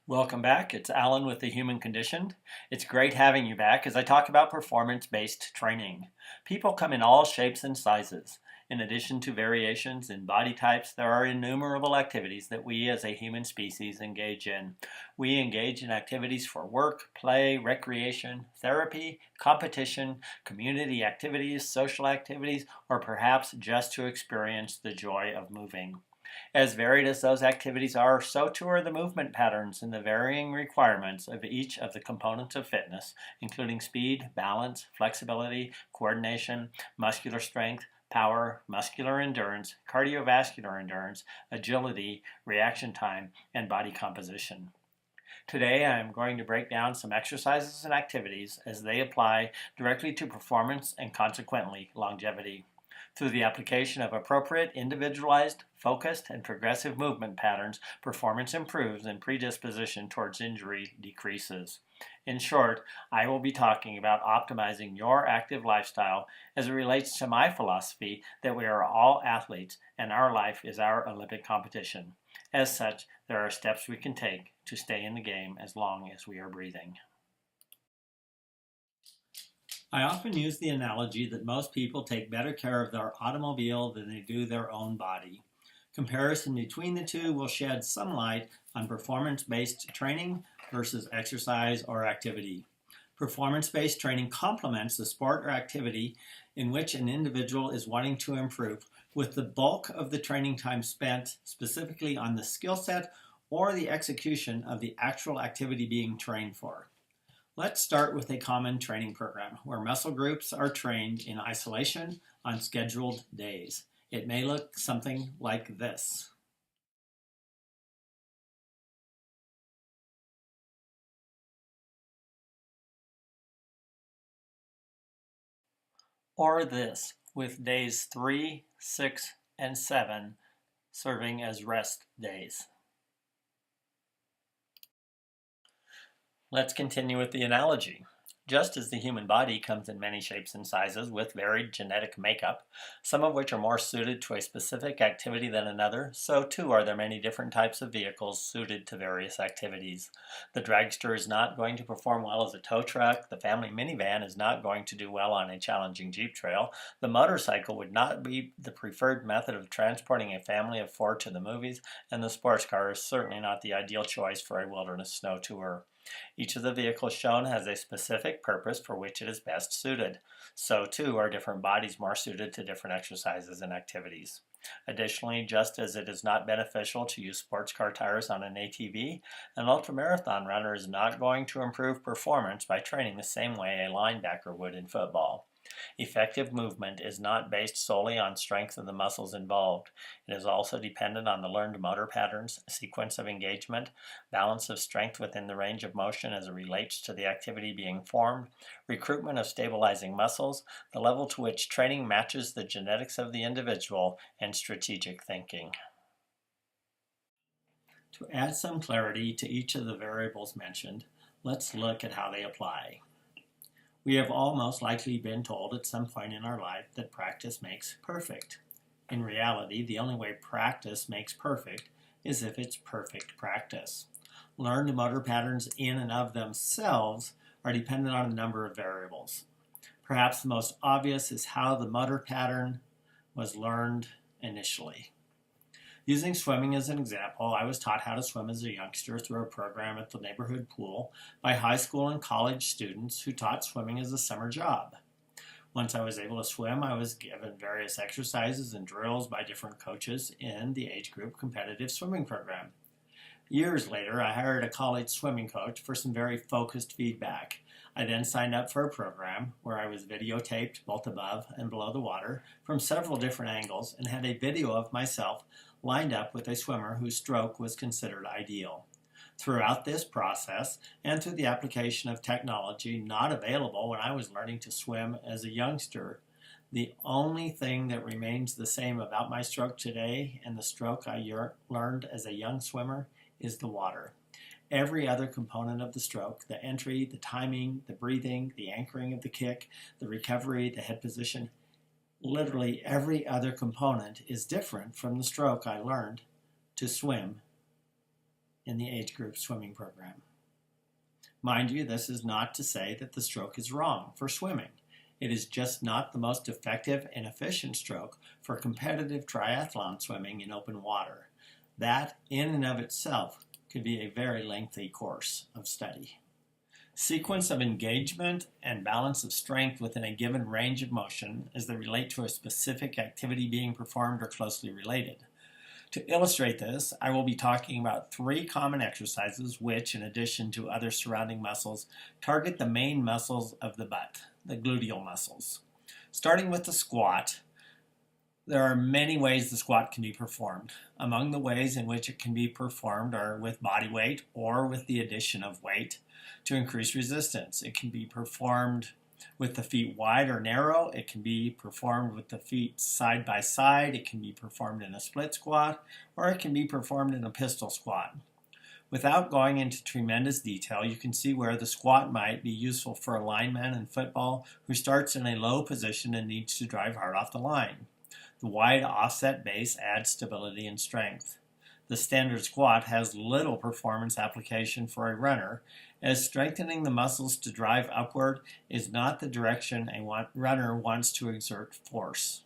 Welcome back. It's Alan with The Human Conditioned. It's great having you back as I talk about performance-based training. People come in all shapes and sizes. In addition to variations in body types, there are innumerable activities that we as a human species engage in. We engage in activities for work, play, recreation, therapy, competition, community activities, social activities, or perhaps just to experience the joy of moving. As varied as those activities are, so too are the movement patterns and the varying requirements of each of the components of fitness, including speed, balance, flexibility, coordination, muscular strength, power, muscular endurance, cardiovascular endurance, agility, reaction time, and body composition. Today I am going to break down some exercises and activities as they apply directly to performance and consequently longevity. Through the application of appropriate, individualized, focused, and progressive movement patterns, performance improves and predisposition towards injury decreases. In short, I will be talking about optimizing your active lifestyle as it relates to my philosophy that we are all athletes and our life is our Olympic competition. As such, there are steps we can take to stay in the game as long as we are breathing. I often use the analogy that most people take better care of their automobile than they do their own body. Comparison between the two will shed some light on performance-based training versus exercise or activity. Performance-based training complements the sport or activity in which an individual is wanting to improve, with the bulk of the training time spent specifically on the skill set or the execution of the actual activity being trained for. Let's start with a common training program where muscle groups are trained in isolation on scheduled days. It may look something like this. Or this, with days 3, 6, and 7 serving as rest days. Let's continue with the analogy. Just as the human body comes in many shapes and sizes with varied genetic makeup, some of which are more suited to a specific activity than another, so too are there many different types of vehicles suited to various activities. The dragster is not going to perform well as a tow truck, the family minivan is not going to do well on a challenging Jeep trail, the motorcycle would not be the preferred method of transporting a family of 4 to the movies, and the sports car is certainly not the ideal choice for a wilderness snow tour. Each of the vehicles shown has a specific purpose for which it is best suited. So too are different bodies more suited to different exercises and activities. Additionally, just as it is not beneficial to use sports car tires on an ATV, an ultramarathon runner is not going to improve performance by training the same way a linebacker would in football. Effective movement is not based solely on strength of the muscles involved. It is also dependent on the learned motor patterns, sequence of engagement, balance of strength within the range of motion as it relates to the activity being formed, recruitment of stabilizing muscles, the level to which training matches the genetics of the individual, and strategic thinking. To add some clarity to each of the variables mentioned, let's look at how they apply. We have all most likely been told at some point in our life that practice makes perfect. In reality, the only way practice makes perfect is if it's perfect practice. Learned motor patterns in and of themselves are dependent on a number of variables. Perhaps the most obvious is how the motor pattern was learned initially. Using swimming as an example, I was taught how to swim as a youngster through a program at the neighborhood pool by high school and college students who taught swimming as a summer job. Once I was able to swim, I was given various exercises and drills by different coaches in the age group competitive swimming program. Years later, I hired a college swimming coach for some very focused feedback. I then signed up for a program where I was videotaped both above and below the water from several different angles and had a video of myself lined up with a swimmer whose stroke was considered ideal. Throughout this process, and through the application of technology not available when I was learning to swim as a youngster, the only thing that remains the same about my stroke today and the stroke I learned as a young swimmer is the water. Every other component of the stroke, the entry, the timing, the breathing, the anchoring of the kick, the recovery, the head position, literally every other component is different from the stroke I learned to swim in the age group swimming program. Mind you, this is not to say that the stroke is wrong for swimming. It is just not the most effective and efficient stroke for competitive triathlon swimming in open water. That, in and of itself, could be a very lengthy course of study. Sequence of engagement and balance of strength within a given range of motion as they relate to a specific activity being performed are closely related. To illustrate this, I will be talking about 3 common exercises which, in addition to other surrounding muscles, target the main muscles of the butt, the gluteal muscles. Starting with the squat, there are many ways the squat can be performed. Among the ways in which it can be performed are with body weight or with the addition of weight to increase resistance. It can be performed with the feet wide or narrow. It can be performed with the feet side by side. It can be performed in a split squat, or it can be performed in a pistol squat. Without going into tremendous detail, you can see where the squat might be useful for a lineman in football who starts in a low position and needs to drive hard off the line. The wide offset base adds stability and strength. The standard squat has little performance application for a runner, as strengthening the muscles to drive upward is not the direction a runner wants to exert force.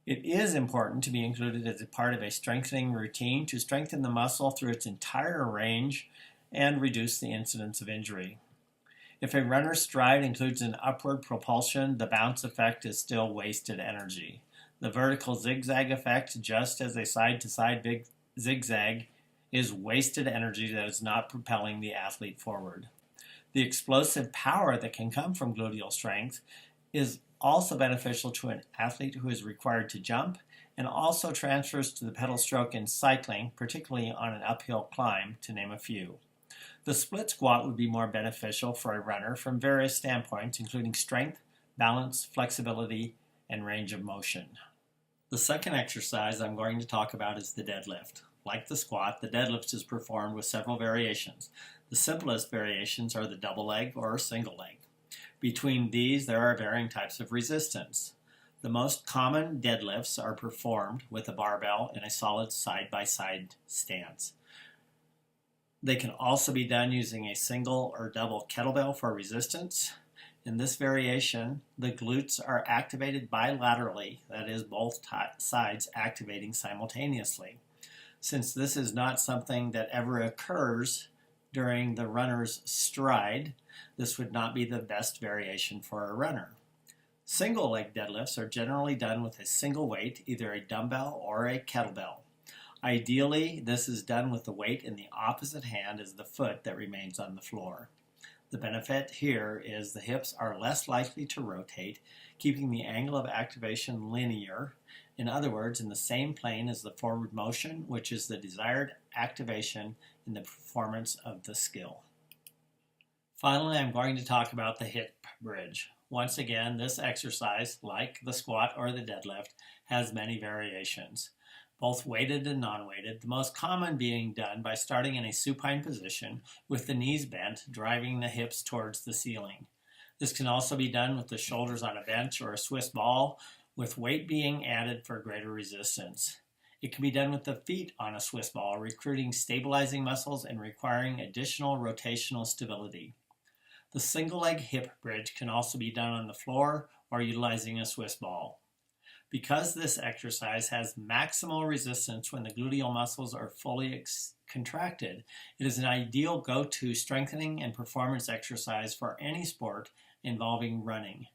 It is important to be included as a part of a strengthening routine to strengthen the muscle through its entire range and reduce the incidence of injury. If a runner's stride includes an upward propulsion, the bounce effect is still wasted energy. The vertical zigzag effect, just as a side-to-side big zigzag, is wasted energy that is not propelling the athlete forward. The explosive power that can come from gluteal strength is also beneficial to an athlete who is required to jump, and also transfers to the pedal stroke in cycling, particularly on an uphill climb, to name a few. The split squat would be more beneficial for a runner from various standpoints, including strength, balance, flexibility, and range of motion. The second exercise I'm going to talk about is the deadlift. Like the squat, the deadlift is performed with several variations. The simplest variations are the double leg or single leg. Between these, there are varying types of resistance. The most common deadlifts are performed with a barbell in a solid side-by-side stance. They can also be done using a single or double kettlebell for resistance. In this variation, the glutes are activated bilaterally, that is, both sides activating simultaneously. Since this is not something that ever occurs during the runner's stride, this would not be the best variation for a runner. Single leg deadlifts are generally done with a single weight, either a dumbbell or a kettlebell. Ideally, this is done with the weight in the opposite hand as the foot that remains on the floor. The benefit here is the hips are less likely to rotate, keeping the angle of activation linear. In other words, in the same plane as the forward motion, which is the desired activation in the performance of the skill. Finally, I'm going to talk about the hip bridge. Once again, this exercise, like the squat or the deadlift, has many variations, both weighted and non-weighted, the most common being done by starting in a supine position with the knees bent, driving the hips towards the ceiling. This can also be done with the shoulders on a bench or a Swiss ball, with weight being added for greater resistance. It can be done with the feet on a Swiss ball, recruiting stabilizing muscles and requiring additional rotational stability. The single leg hip bridge can also be done on the floor or utilizing a Swiss ball. Because this exercise has maximal resistance when the gluteal muscles are fully contracted, it is an ideal go-to strengthening and performance exercise for any sport involving running.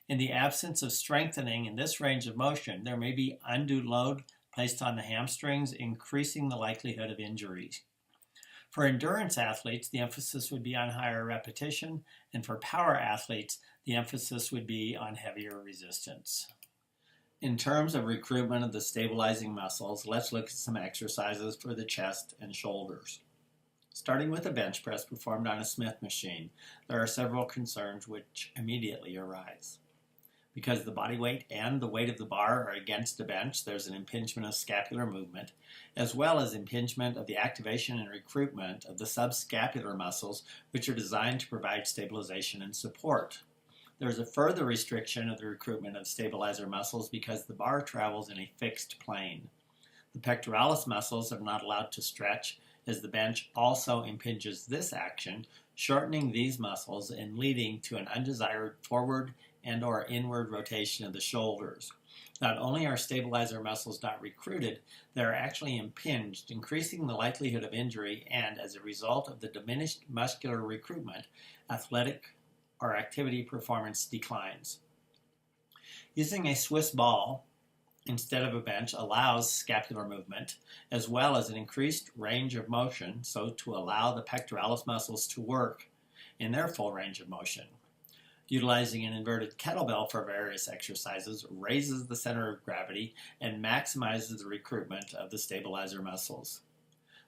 In the absence of strengthening in this range of motion, there may be undue load placed on the hamstrings, increasing the likelihood of injuries. For endurance athletes, the emphasis would be on higher repetition, and for power athletes, the emphasis would be on heavier resistance. In terms of recruitment of the stabilizing muscles, let's look at some exercises for the chest and shoulders. Starting with a bench press performed on a Smith machine, there are several concerns which immediately arise. Because the body weight and the weight of the bar are against the bench, there's an impingement of scapular movement, as well as impingement of the activation and recruitment of the subscapular muscles, which are designed to provide stabilization and support. There is a further restriction of the recruitment of stabilizer muscles because the bar travels in a fixed plane. The pectoralis muscles are not allowed to stretch, as the bench also impinges this action, shortening these muscles and leading to an undesired forward and/or inward rotation of the shoulders. Not only are stabilizer muscles not recruited, they are actually impinged, increasing the likelihood of injury, and as a result of the diminished muscular recruitment, athletic or activity performance declines. Using a Swiss ball instead of a bench allows scapular movement, as well as an increased range of motion, so to allow the pectoralis muscles to work in their full range of motion. Utilizing an inverted kettlebell for various exercises raises the center of gravity and maximizes the recruitment of the stabilizer muscles.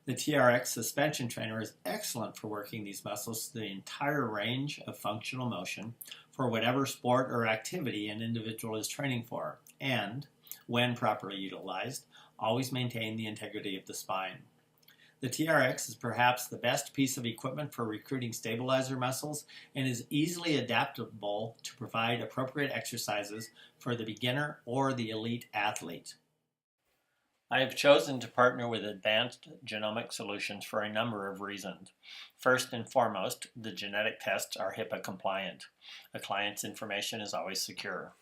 The TRX suspension trainer is excellent for working these muscles to the entire range of functional motion for whatever sport or activity an individual is training for, and, when properly utilized, always maintain the integrity of the spine. The TRX is perhaps the best piece of equipment for recruiting stabilizer muscles and is easily adaptable to provide appropriate exercises for the beginner or the elite athlete. I have chosen to partner with Advanced Genomic Solutions for a number of reasons. First and foremost, the genetic tests are HIPAA compliant. A client's information is always secure.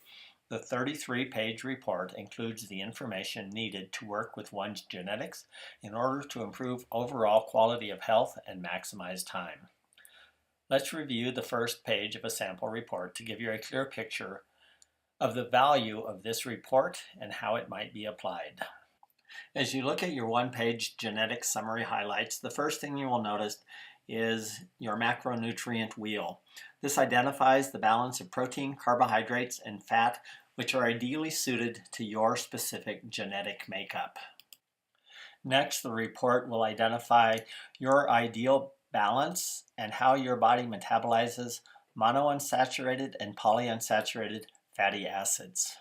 The 33-page report includes the information needed to work with one's genetics in order to improve overall quality of health and maximize time. Let's review the first page of a sample report to give you a clear picture of the value of this report and how it might be applied. As you look at your one-page genetic summary highlights, the first thing you will notice is your macronutrient wheel. This identifies the balance of protein, carbohydrates, and fat which are ideally suited to your specific genetic makeup. Next, the report will identify your ideal balance and how your body metabolizes monounsaturated and polyunsaturated fatty acids.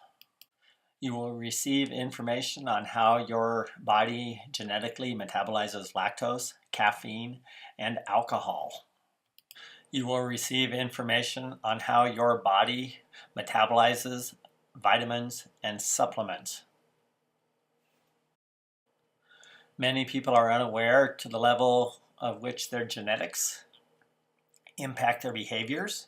You will receive information on how your body genetically metabolizes lactose, caffeine, and alcohol. You will receive information on how your body metabolizes vitamins and supplements. Many people are unaware to the level of which their genetics impact their behaviors.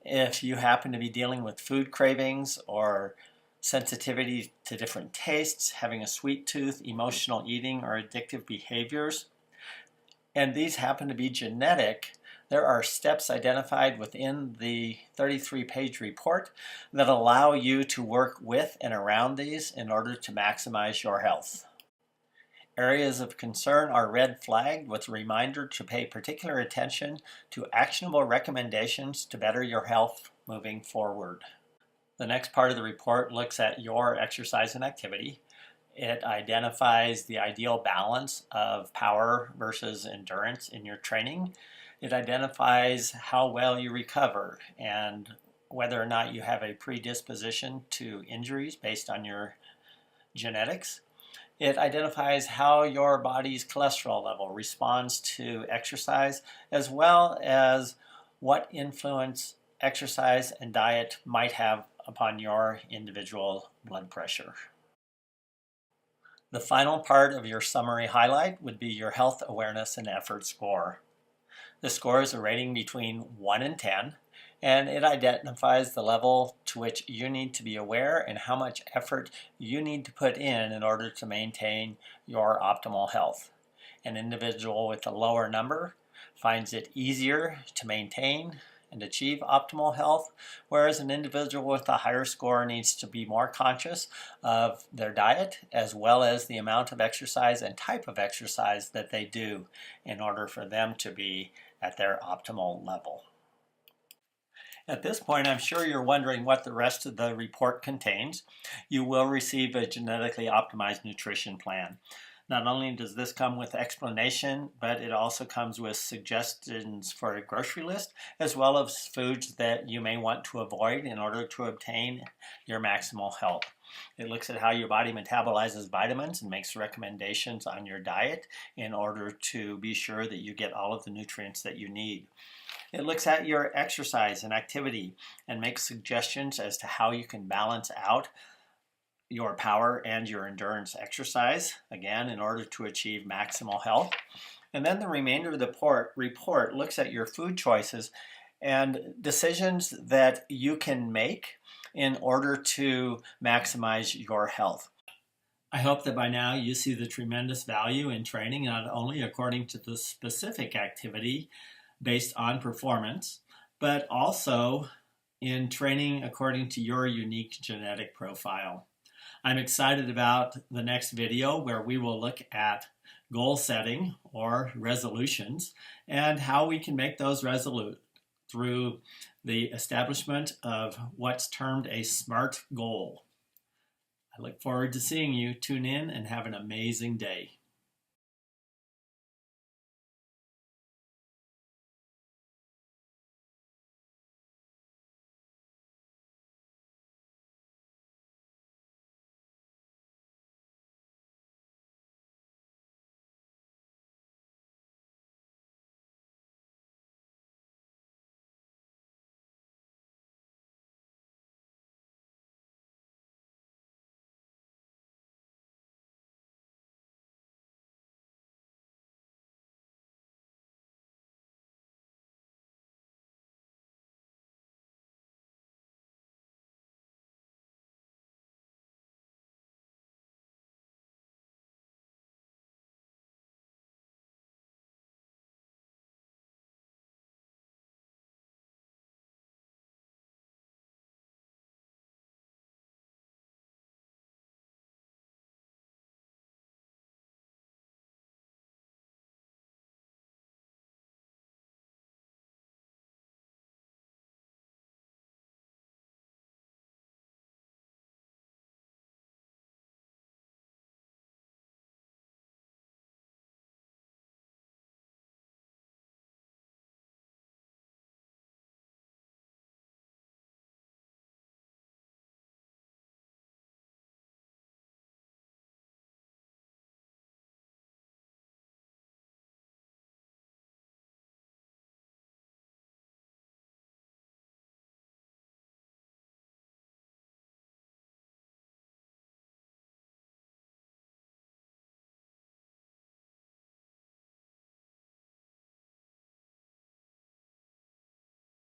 If you happen to be dealing with food cravings or sensitivity to different tastes, having a sweet tooth, emotional eating, or addictive behaviors, and these happen to be genetic, there are steps identified within the 33-page report that allow you to work with and around these in order to maximize your health. Areas of concern are red flagged with a reminder to pay particular attention to actionable recommendations to better your health moving forward. The next part of the report looks at your exercise and activity. It identifies the ideal balance of power versus endurance in your training. It identifies how well you recover and whether or not you have a predisposition to injuries based on your genetics. It identifies how your body's cholesterol level responds to exercise, as well as what influence exercise and diet might have upon your individual blood pressure. The final part of your summary highlight would be your health awareness and effort score. The score is a rating between 1 and 10, and it identifies the level to which you need to be aware and how much effort you need to put in order to maintain your optimal health. An individual with a lower number finds it easier to maintain and achieve optimal health, whereas an individual with a higher score needs to be more conscious of their diet as well as the amount of exercise and type of exercise that they do in order for them to be at their optimal level. At this point, I'm sure you're wondering what the rest of the report contains. You will receive a genetically optimized nutrition plan. Not only does this come with explanation, but it also comes with suggestions for a grocery list, as well as foods that you may want to avoid in order to obtain your maximal health. It looks at how your body metabolizes vitamins and makes recommendations on your diet in order to be sure that you get all of the nutrients that you need. It looks at your exercise and activity and makes suggestions as to how you can balance out your power and your endurance exercise, again, in order to achieve maximal health. And then the remainder of the report looks at your food choices and decisions that you can make in order to maximize your health. I hope that by now you see the tremendous value in training, not only according to the specific activity based on performance, but also in training according to your unique genetic profile. I'm excited about the next video where we will look at goal setting or resolutions and how we can make those resolute through the establishment of what's termed a SMART goal. I look forward to seeing you. Tune in and have an amazing day.